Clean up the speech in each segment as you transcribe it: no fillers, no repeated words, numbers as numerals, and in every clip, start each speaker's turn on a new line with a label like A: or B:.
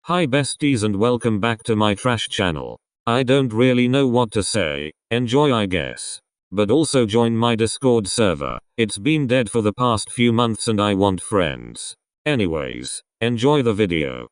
A: Hi besties and welcome back to my trash channel. I don't really know what to say, enjoy I guess. But also join my Discord server, it's been dead for the past few months and I want friends. Anyways, enjoy the video.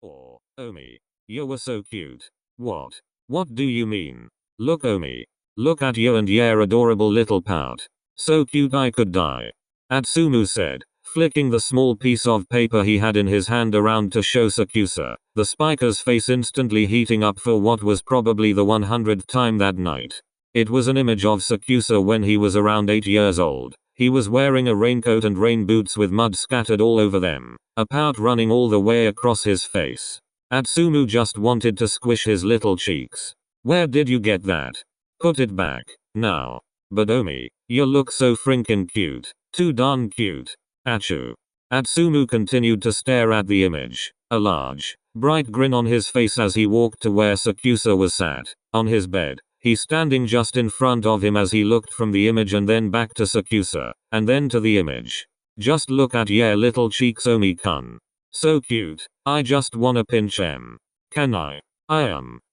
A: Or, Omi, you were so cute. What? What do you mean? Look Omi. Look at you and your adorable little pout. So cute I could die. Atsumu said, flicking the small piece of paper he had in his hand around to show Sakusa, the spiker's face instantly heating up for what was probably the 100th time that night. It was an image of Sakusa when he was around 8 years old. He was wearing a raincoat and rain boots with mud scattered all over them, a pout running all the way across his face. Atsumu just wanted to squish his little cheeks. Where did you get that? Put it back, now. But Omi, you look so frinkin' cute. Too darn cute. Achu. Atsumu continued to stare at the image, a large, bright grin on his face as he walked to where Sakusa was sat, on his bed. He standing just in front of him as he looked from the image and then back to Sakusa, and then to the image. Just look at your little cheeks Omi-kun. So cute, I just wanna pinch em. Can I?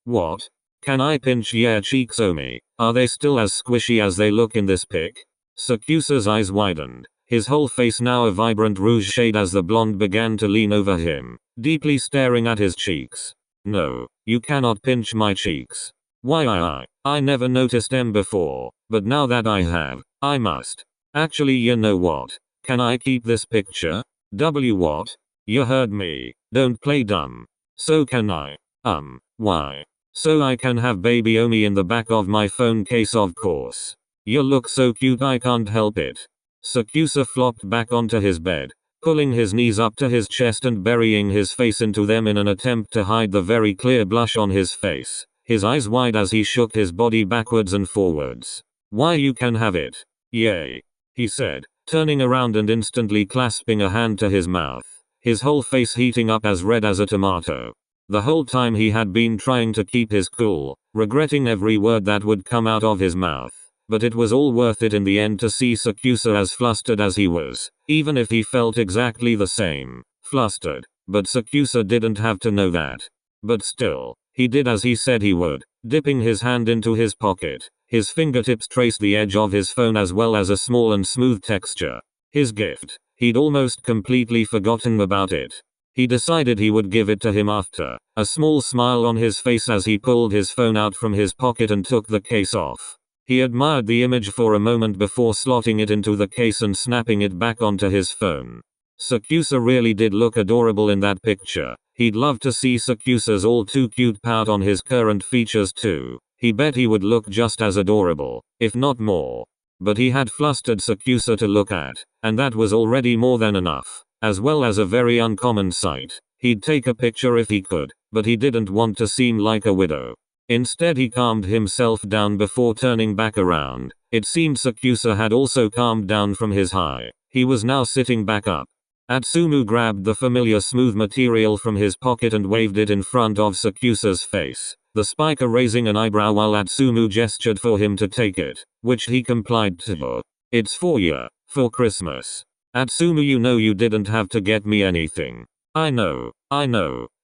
A: What? Can I pinch your cheeks Omi? Are they still as squishy as they look in this pic? Sakusa's eyes widened, his whole face now a vibrant rouge shade as the blonde began to lean over him, deeply staring at his cheeks. No, you cannot pinch my cheeks. Why I never noticed em before, but now that I have, I must. Actually you know what? Can I keep this picture? What? You heard me, don't play dumb. So can I? Why? So I can have baby Omi in the back of my phone case of course. You look so cute I can't help it. Sakusa flopped back onto his bed, pulling his knees up to his chest and burying his face into them in an attempt to hide the very clear blush on his face, his eyes wide as he shook his body backwards and forwards. Why you can have it. Yay. He said, turning around and instantly clasping a hand to his mouth, his whole face heating up as red as a tomato. The whole time he had been trying to keep his cool, regretting every word that would come out of his mouth. But it was all worth it in the end to see Sakusa as flustered as he was, even if he felt exactly the same, flustered. But Sakusa didn't have to know that. But still, he did as he said he would, dipping his hand into his pocket. His fingertips traced the edge of his phone as well as a small and smooth texture. His gift. He'd almost completely forgotten about it. He decided he would give it to him after, a small smile on his face as he pulled his phone out from his pocket and took the case off. He admired the image for a moment before slotting it into the case and snapping it back onto his phone. Sakusa really did look adorable in that picture. He'd love to see Sakusa's all too cute pout on his current features too. He bet he would look just as adorable, if not more. But he had flustered Sakusa to look at, and that was already more than enough, as well as a very uncommon sight. He'd take a picture if he could, but he didn't want to seem like a widow. Instead he calmed himself down before turning back around. It seemed Sakusa had also calmed down from his high. He was now sitting back up. Atsumu grabbed the familiar smooth material from his pocket and waved it in front of Sakusa's face, the spiker raising an eyebrow while Atsumu gestured for him to take it, which he complied to. It's for you, for Christmas. Atsumu you know you didn't have to get me anything. I know,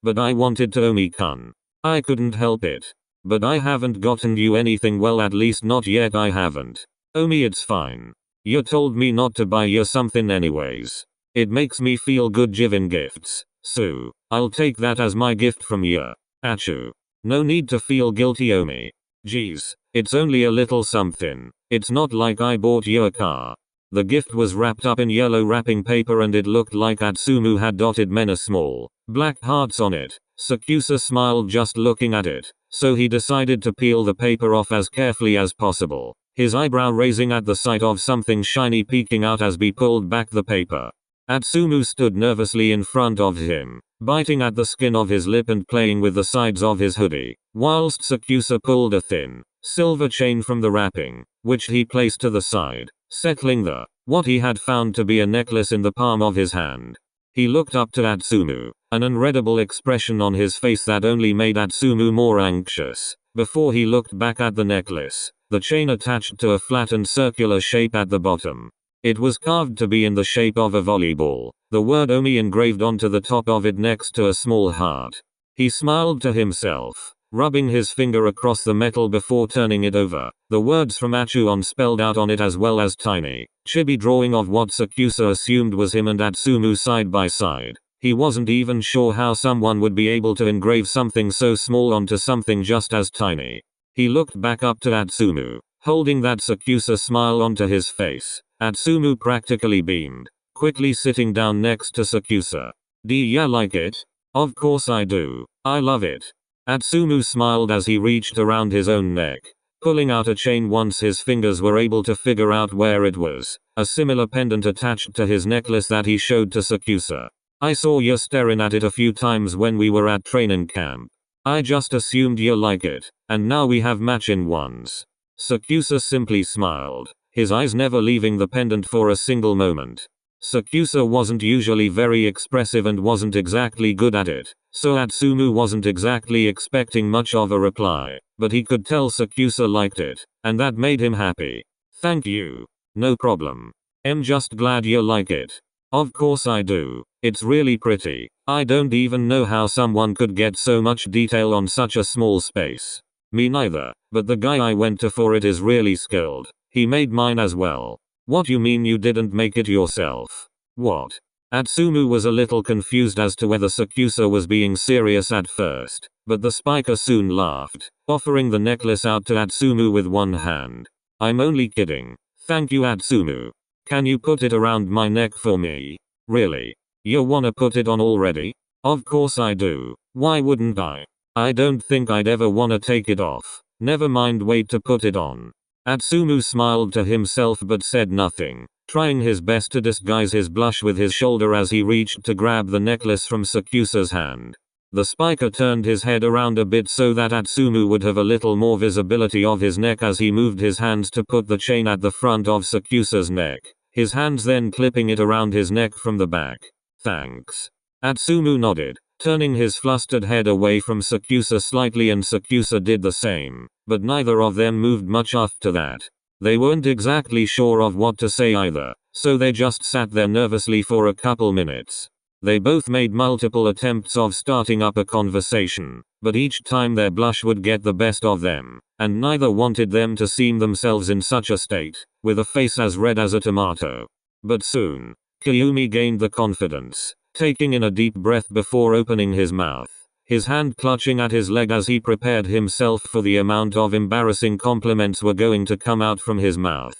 A: but I wanted to Omi-kun. I couldn't help it. But I haven't gotten you anything, well at least not yet I haven't. Omi it's fine. You told me not to buy you something anyways. It makes me feel good giving gifts, so I'll take that as my gift from you. Achu. No need to feel guilty Omi. Geez, it's only a little something. It's not like I bought you a car. The gift was wrapped up in yellow wrapping paper and it looked like Atsumu had dotted many small, black hearts on it. Sakusa smiled just looking at it, so he decided to peel the paper off as carefully as possible, his eyebrow raising at the sight of something shiny peeking out as he pulled back the paper. Atsumu stood nervously in front of him, biting at the skin of his lip and playing with the sides of his hoodie, whilst Sakusa pulled a thin, silver chain from the wrapping, which he placed to the side, settling what he had found to be a necklace in the palm of his hand. He looked up to Atsumu, an unreadable expression on his face that only made Atsumu more anxious, before he looked back at the necklace, the chain attached to a flattened circular shape at the bottom. It was carved to be in the shape of a volleyball, the word Omi engraved onto the top of it next to a small heart. He smiled to himself, rubbing his finger across the metal before turning it over, the words from Achu spelled out on it as well as tiny, chibi drawing of what Sakusa assumed was him and Atsumu side by side. He wasn't even sure how someone would be able to engrave something so small onto something just as tiny. He looked back up to Atsumu, holding that Sakusa smile onto his face. Atsumu practically beamed, quickly sitting down next to Sakusa. Do ya like it? Of course I do. I love it. Atsumu smiled as he reached around his own neck, pulling out a chain once his fingers were able to figure out where it was, a similar pendant attached to his necklace that he showed to Sakusa. I saw you staring at it a few times when we were at training camp. I just assumed you like it, and now we have matching ones. Sakusa simply smiled, his eyes never leaving the pendant for a single moment. Sakusa wasn't usually very expressive and wasn't exactly good at it, so Atsumu wasn't exactly expecting much of a reply, but he could tell Sakusa liked it, and that made him happy. Thank you. No problem. I'm just glad you like it. Of course I do. It's really pretty. I don't even know how someone could get so much detail on such a small space. Me neither, but the guy I went to for it is really skilled. He made mine as well. What you mean you didn't make it yourself? What? Atsumu was a little confused as to whether Sakusa was being serious at first, but the spiker soon laughed, offering the necklace out to Atsumu with one hand. I'm only kidding. Thank you Atsumu. Can you put it around my neck for me? Really? You wanna put it on already? Of course I do. Why wouldn't I? I don't think I'd ever wanna take it off. Never mind, wait to put it on. Atsumu smiled to himself but said nothing, trying his best to disguise his blush with his shoulder as he reached to grab the necklace from Sakusa's hand. The spiker turned his head around a bit so that Atsumu would have a little more visibility of his neck as he moved his hands to put the chain at the front of Sakusa's neck, his hands then clipping it around his neck from the back. Thanks. Atsumu nodded, turning his flustered head away from Sakusa slightly, and Sakusa did the same, but neither of them moved much after that. They weren't exactly sure of what to say either, so they just sat there nervously for a couple minutes. They both made multiple attempts of starting up a conversation, but each time their blush would get the best of them, and neither wanted them to seem themselves in such a state, with a face as red as a tomato. But soon, Kyumi gained the confidence, taking in a deep breath before opening his mouth, his hand clutching at his leg as he prepared himself for the amount of embarrassing compliments were going to come out from his mouth.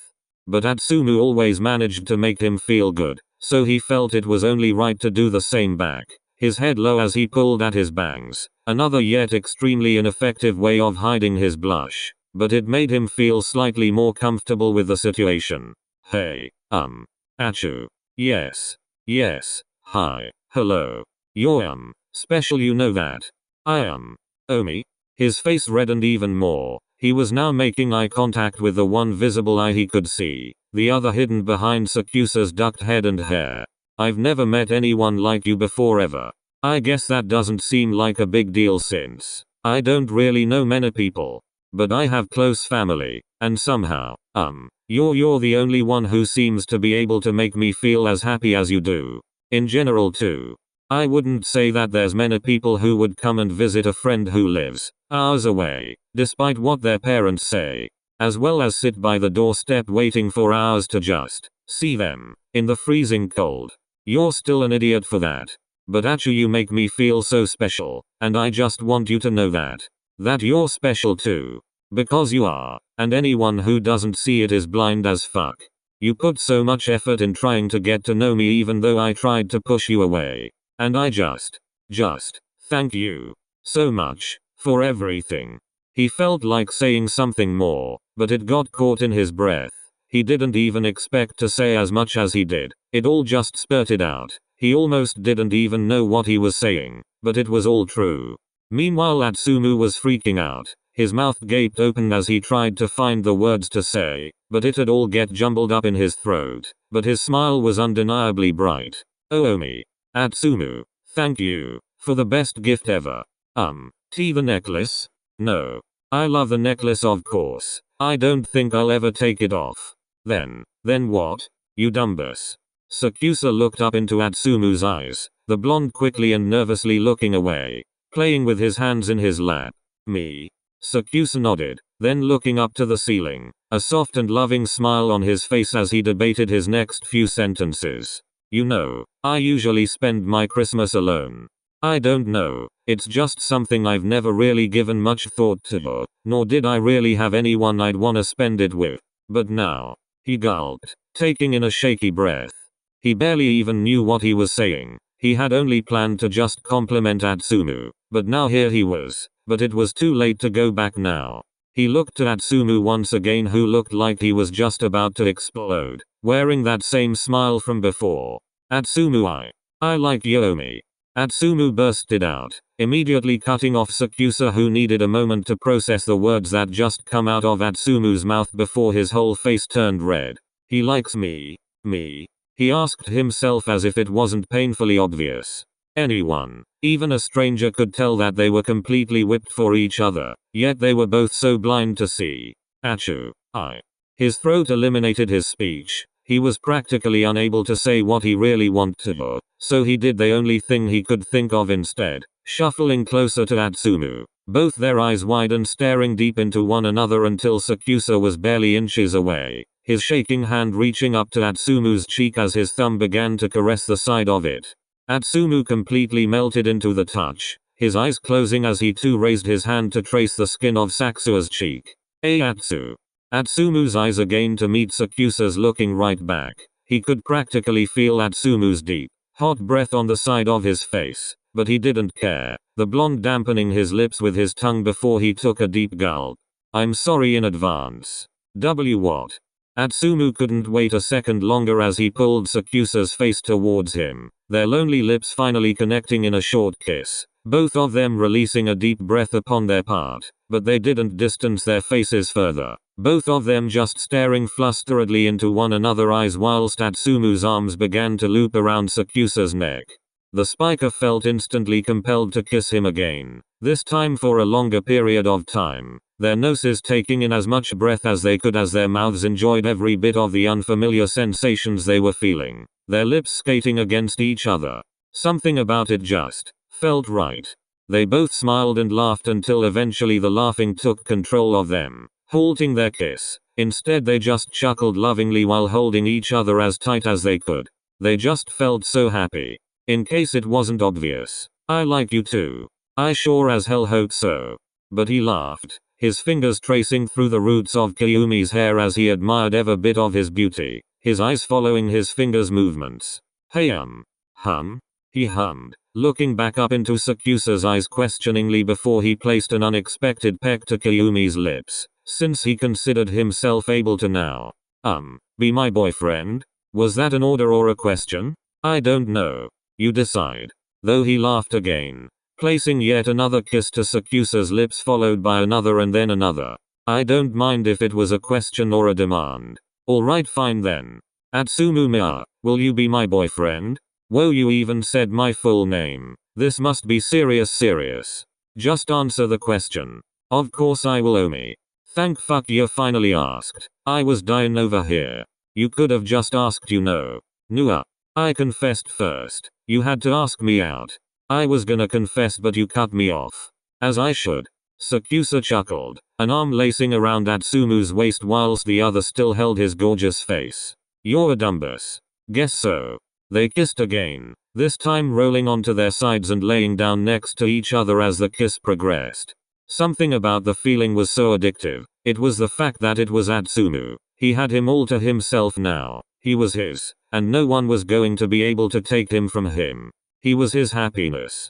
A: But Atsumu always managed to make him feel good, so he felt it was only right to do the same back, his head low as he pulled at his bangs, another yet extremely ineffective way of hiding his blush, but it made him feel slightly more comfortable with the situation. Hey, Achu. Yes. Yes. Hi. Hello. You're, special, you know that. I am. Omi? His face reddened even more. He was now making eye contact with the one visible eye he could see, the other hidden behind Sakusa's ducked head and hair. I've never met anyone like you before ever. I guess that doesn't seem like a big deal since I don't really know many people. But I have close family, and somehow, you're the only one who seems to be able to make me feel as happy as you do. In general too. I wouldn't say that there's many people who would come and visit a friend who lives hours away, despite what their parents say, as well as sit by the doorstep waiting for hours to just see them in the freezing cold. You're still an idiot for that. But Achu, you make me feel so special, and I just want you to know that you're special too. Because you are, and anyone who doesn't see it is blind as fuck. You put so much effort in trying to get to know me even though I tried to push you away. And I just thank you so much for everything. He felt like saying something more, but it got caught in his breath. He didn't even expect to say as much as he did. It all just spurted out. He almost didn't even know what he was saying, but it was all true. Meanwhile, Atsumu was freaking out. His mouth gaped open as he tried to find the words to say, but it'd all get jumbled up in his throat. But his smile was undeniably bright. Oh Omi. Atsumu. Thank you for the best gift ever. The necklace? No. I love the necklace, of course. I don't think I'll ever take it off. Then what? You dumbus. Sakusa looked up into Atsumu's eyes, the blonde quickly and nervously looking away, playing with his hands in his lap. Me? Sakusa nodded, then looking up to the ceiling, a soft and loving smile on his face as he debated his next few sentences. You know, I usually spend my Christmas alone. I don't know, it's just something I've never really given much thought to, nor did I really have anyone I'd wanna spend it with. But now, he gulped, taking in a shaky breath. He barely even knew what he was saying. He had only planned to just compliment Atsumu, but now here he was, but it was too late to go back now. He looked to Atsumu once again, who looked like he was just about to explode, wearing that same smile from before. Atsumu, I like Yomi. Atsumu bursted out, immediately cutting off Sakusa, who needed a moment to process the words that just come out of Atsumu's mouth before his whole face turned red. He likes me? Me? He asked himself as if it wasn't painfully obvious. Anyone, even a stranger, could tell that they were completely whipped for each other, yet they were both so blind to see. Achoo. His throat eliminated his speech. He was practically unable to say what he really wanted to, so he did the only thing he could think of instead, shuffling closer to Atsumu, both their eyes wide and staring deep into one another until Sakusa was barely inches away, his shaking hand reaching up to Atsumu's cheek as his thumb began to caress the side of it. Atsumu completely melted into the touch, his eyes closing as he too raised his hand to trace the skin of Sakusa's cheek. Atsu. Atsumu's eyes again to meet Sakusa's, looking right back. He could practically feel Atsumu's deep, hot breath on the side of his face, but he didn't care, the blonde dampening his lips with his tongue before he took a deep gulp. I'm sorry in advance. What? Atsumu couldn't wait a second longer as he pulled Sakusa's face towards him, their lonely lips finally connecting in a short kiss, both of them releasing a deep breath upon their part, but they didn't distance their faces further, both of them just staring flusteredly into one another's eyes whilst Atsumu's arms began to loop around Sakusa's neck. The spiker felt instantly compelled to kiss him again, this time for a longer period of time, their noses taking in as much breath as they could as their mouths enjoyed every bit of the unfamiliar sensations they were feeling, their lips skating against each other. Something about it just felt right. They both smiled and laughed until eventually the laughing took control of them, halting their kiss. Instead they just chuckled lovingly while holding each other as tight as they could. They just felt so happy. In case it wasn't obvious, I like you too. I sure as hell hope so. But he laughed, his fingers tracing through the roots of Kayumi's hair as he admired every bit of his beauty, his eyes following his fingers' movements. Hey hum? He hummed, looking back up into Sakusa's eyes questioningly before he placed an unexpected peck to Kayumi's lips, since he considered himself able to now. Be my boyfriend? Was that an order or a question? I don't know. You decide. Though he laughed again, placing yet another kiss to Sakusa's lips followed by another and then another. I don't mind if it was a question or a demand. Alright, fine then. Atsumu, will you be my boyfriend? Whoa, you even said my full name. This must be serious. Just answer the question. Of course I will, Omi. Thank fuck you finally asked. I was dying over here. You could have just asked, you know. Nua. I confessed first. You had to ask me out. I was gonna confess but you cut me off. As I should. Sakusa chuckled, an arm lacing around Atsumu's waist whilst the other still held his gorgeous face. You're a dumbus. Guess so. They kissed again, this time rolling onto their sides and laying down next to each other as the kiss progressed. Something about the feeling was so addictive. It was the fact that it was Atsumu. He had him all to himself now. He was his, and no one was going to be able to take him from him. He was his happiness.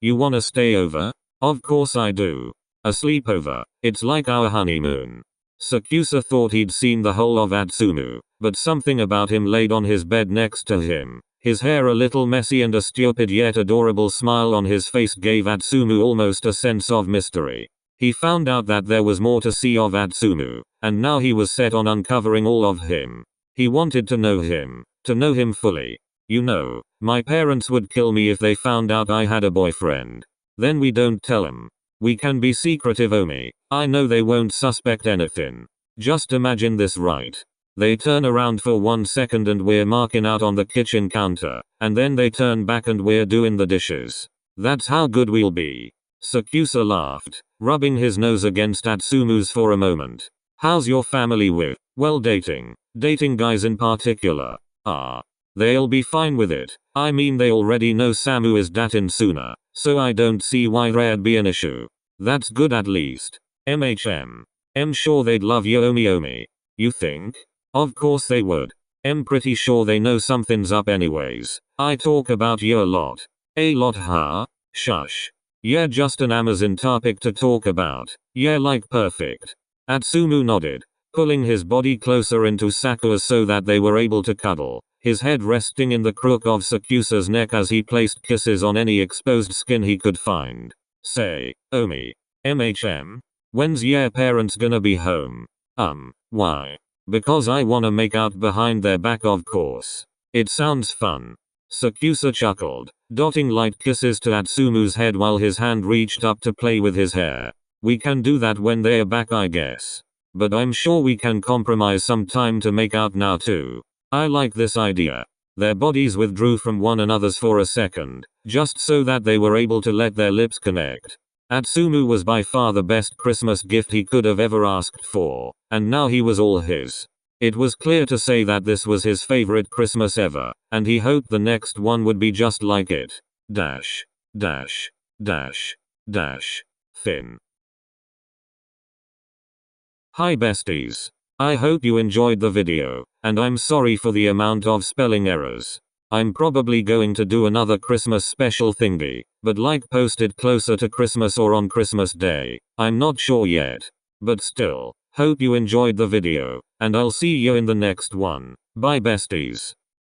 A: You wanna stay over? Of course I do. A sleepover. It's like our honeymoon. Sakusa thought he'd seen the whole of Atsumu, but something about him laid on his bed next to him, his hair a little messy and a stupid yet adorable smile on his face gave Atsumu almost a sense of mystery. He found out that there was more to see of Atsumu, and now he was set on uncovering all of him. He wanted to know him fully. You know, my parents would kill me if they found out I had a boyfriend. Then we don't tell them. We can be secretive, Omi. I know they won't suspect anything. Just imagine this, right? They turn around for 1 second and we're marking out on the kitchen counter, and then they turn back and we're doing the dishes. That's how good we'll be. Sakusa laughed, rubbing his nose against Atsumu's for a moment. How's your family with, well, dating guys in particular? They'll be fine with it. I mean, they already know Samu is dating sooner, so I don't see why there'd be an issue. That's good at least. I'm sure they'd love Yomi. You think? Of course they would. I'm pretty sure they know something's up anyways. I talk about you a lot. A lot, huh? Shush. Yeah, just an Amazon topic to talk about. Yeah, like perfect. Atsumu nodded, pulling his body closer into Sakura so that they were able to cuddle, his head resting in the crook of Sakusa's neck as he placed kisses on any exposed skin he could find. Say, Omi. When's your parents gonna be home? Why? Because I wanna make out behind their back, of course. It sounds fun. Sakusa chuckled, dotting light kisses to Atsumu's head while his hand reached up to play with his hair. We can do that when they're back, I guess. But I'm sure we can compromise some time to make out now too. I like this idea. Their bodies withdrew from one another's for a second, just so that they were able to let their lips connect. Atsumu was by far the best Christmas gift he could have ever asked for, and now he was all his. It was clear to say that this was his favorite Christmas ever, and he hoped the next one would be just like it. Fin. Hi besties. I hope you enjoyed the video, and I'm sorry for the amount of spelling errors. I'm probably going to do another Christmas special thingy, but like posted closer to Christmas or on Christmas Day. I'm not sure yet. But still, hope you enjoyed the video, and I'll see you in the next one. Bye besties.